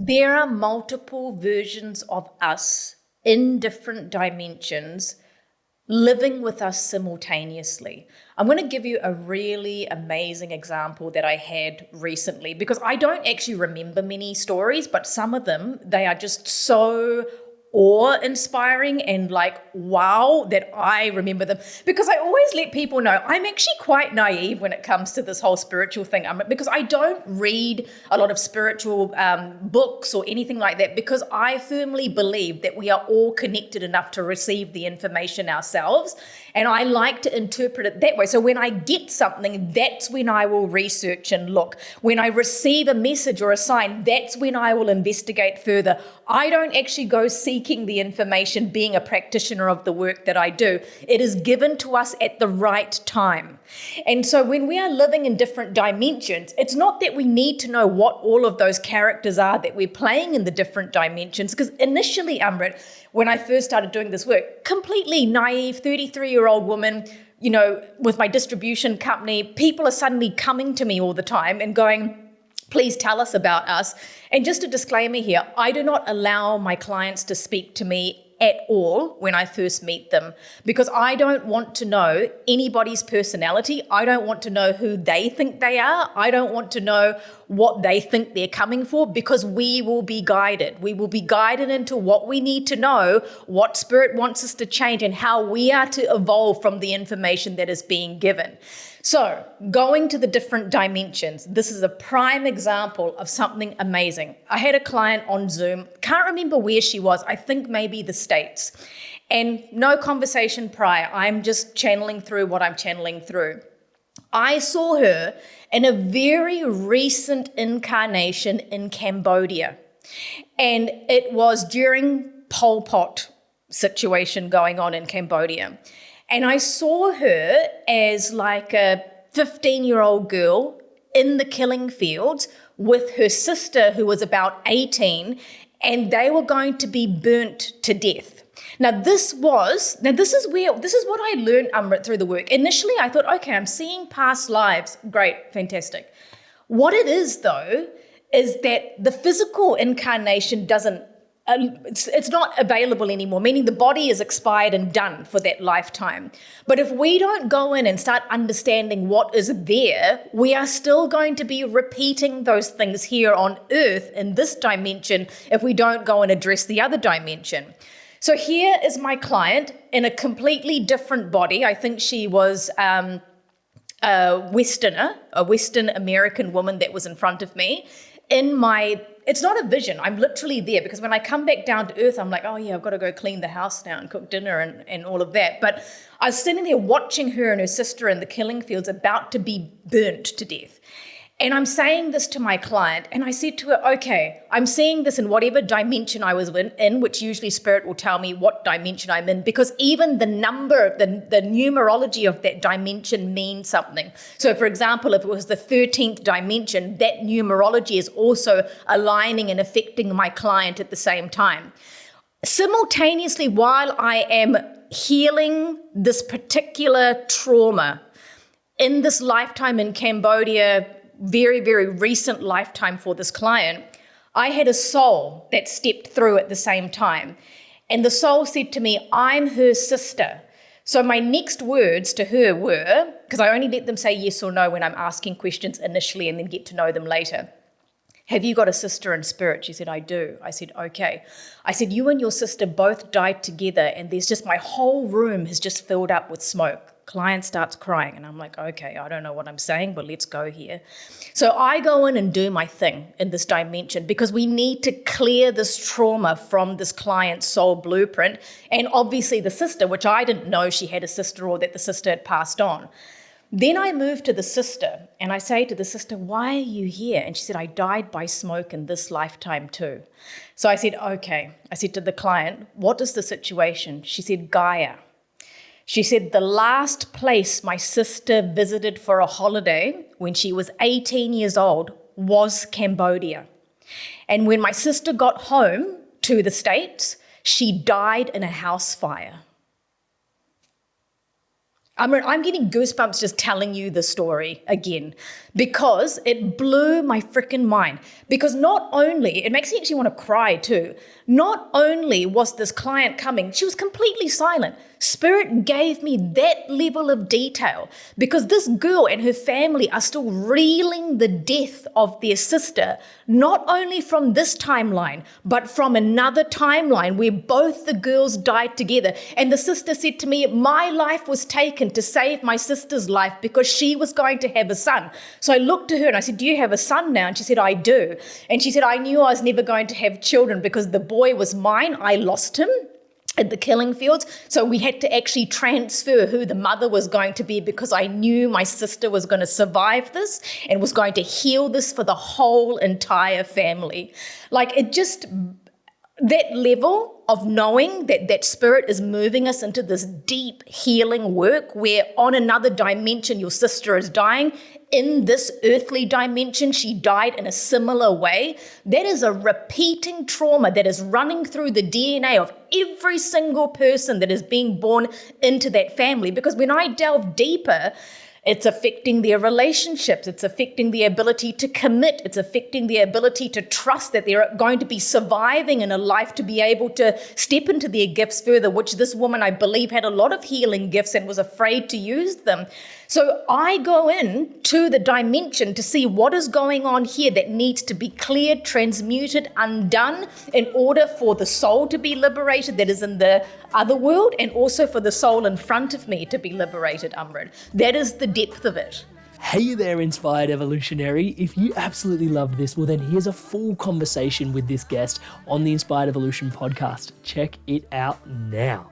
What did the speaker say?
there are multiple versions of us in different dimensions living with us simultaneously. I'm going to give you a really amazing example that I had recently, because I don't actually remember many stories, but some of them, they are just so awe-inspiring and like, wow, that I remember them. Because I always let people know I'm actually quite naive when it comes to this whole spiritual thing, because I don't read a lot of spiritual books or anything like that, because I firmly believe that we are all connected enough to receive the information ourselves, and I like to interpret it that way. So when I get something, that's when I will research and look. When I receive a message or a sign, that's when I will investigate further. I don't actually go seeking the information being a practitioner of the work that I do. It is given to us at the right time. And so when we are living in different dimensions, it's not that we need to know what all of those characters are that we're playing in the different dimensions. Because initially, Amrit, when I first started doing this work, completely naive, 33-year-old woman, with my distribution company, people are suddenly coming to me all the time and going, please tell us about us. And just a disclaimer here, I do not allow my clients to speak to me at all when I first meet them, because I don't want to know anybody's personality. I don't want to know who they think they are. I don't want to know what they think they're coming for, because we will be guided. We will be guided into what we need to know, what spirit wants us to change, and how we are to evolve from the information that is being given. So going to the different dimensions, this is a prime example of something amazing. I had a client on Zoom, can't remember where she was, I think maybe the States, and no conversation prior. I'm just channeling through what I'm channeling through. I saw her in a very recent incarnation in Cambodia, and it was during Pol Pot situation going on in Cambodia. And I saw her as like a 15-year-old girl in the killing fields with her sister, who was about 18, and they were going to be burnt to death. Now this is what I learned, Amrit, through the work. Initially, I thought, okay, I'm seeing past lives. Great, fantastic. What it is, though, is that the physical incarnation it's not available anymore, meaning the body is expired and done for that lifetime. But if we don't go in and start understanding what is there, we are still going to be repeating those things here on earth in this dimension if we don't go and address the other dimension. So here is my client in a completely different body. I think she was a Western American woman that was in front of me. It's not a vision. I'm literally there, because when I come back down to earth, I'm like, oh yeah, I've got to go clean the house now and cook dinner and all of that. But I was sitting there watching her and her sister in the killing fields about to be burnt to death. And I'm saying this to my client, and I said to her, okay, I'm seeing this in whatever dimension I was in, which usually spirit will tell me what dimension I'm in, because even the number, the numerology of that dimension means something. So for example, if it was the 13th dimension, that numerology is also aligning and affecting my client at the same time. Simultaneously, while I am healing this particular trauma in this lifetime in Cambodia, very, very recent lifetime for this client, I had a soul that stepped through at the same time. And the soul said to me, I'm her sister. So my next words to her were, because I only let them say yes or no when I'm asking questions initially and then get to know them later. Have you got a sister in spirit? She said, I do. I said, okay. I said, you and your sister both died together, and there's just, my whole room has just filled up with smoke. Client starts crying, and I'm like, okay, I don't know what I'm saying, but let's go here. So I go in and do my thing in this dimension, because we need to clear this trauma from this client's soul blueprint, and obviously the sister, which I didn't know she had a sister or that the sister had passed on. Then I move to the sister, and I say to the sister, why are you here? And she said, I died by smoke in this lifetime too. So I said, okay. I said to the client, what is the situation? She said, Gaia. She said, the last place my sister visited for a holiday when she was 18 years old was Cambodia. And when my sister got home to the States, she died in a house fire. I'm getting goosebumps just telling you the story again because it blew my freaking mind. Because not only, it makes me actually want to cry too, not only was this client coming, she was completely silent. Spirit gave me that level of detail because this girl and her family are still reeling the death of their sister, not only from this timeline, but from another timeline where both the girls died together. And the sister said to me, my life was taken to save my sister's life because she was going to have a son. So I looked to her and I said, do you have a son now? And she said, I do. And she said, I knew I was never going to have children because the boy was mine. I lost him at the killing fields. So we had to actually transfer who the mother was going to be because I knew my sister was going to survive this and was going to heal this for the whole entire family. Like it just, that level of knowing that spirit is moving us into this deep healing work where on another dimension your sister is dying. In this earthly dimension, she died in a similar way. That is a repeating trauma that is running through the DNA of every single person that is being born into that family. Because when I delve deeper, it's affecting their relationships. It's affecting the ability to commit. It's affecting the ability to trust that they're going to be surviving in a life to be able to step into their gifts further, which this woman, I believe, had a lot of healing gifts and was afraid to use them. So I go in to the dimension to see what is going on here that needs to be cleared, transmuted, undone in order for the soul to be liberated that is in the other world and also for the soul in front of me to be liberated, Amrit. That is the depth of it. Hey there, Inspired Evolutionary. If you absolutely loved this, well then here's a full conversation with this guest on the Inspired Evolution podcast. Check it out now.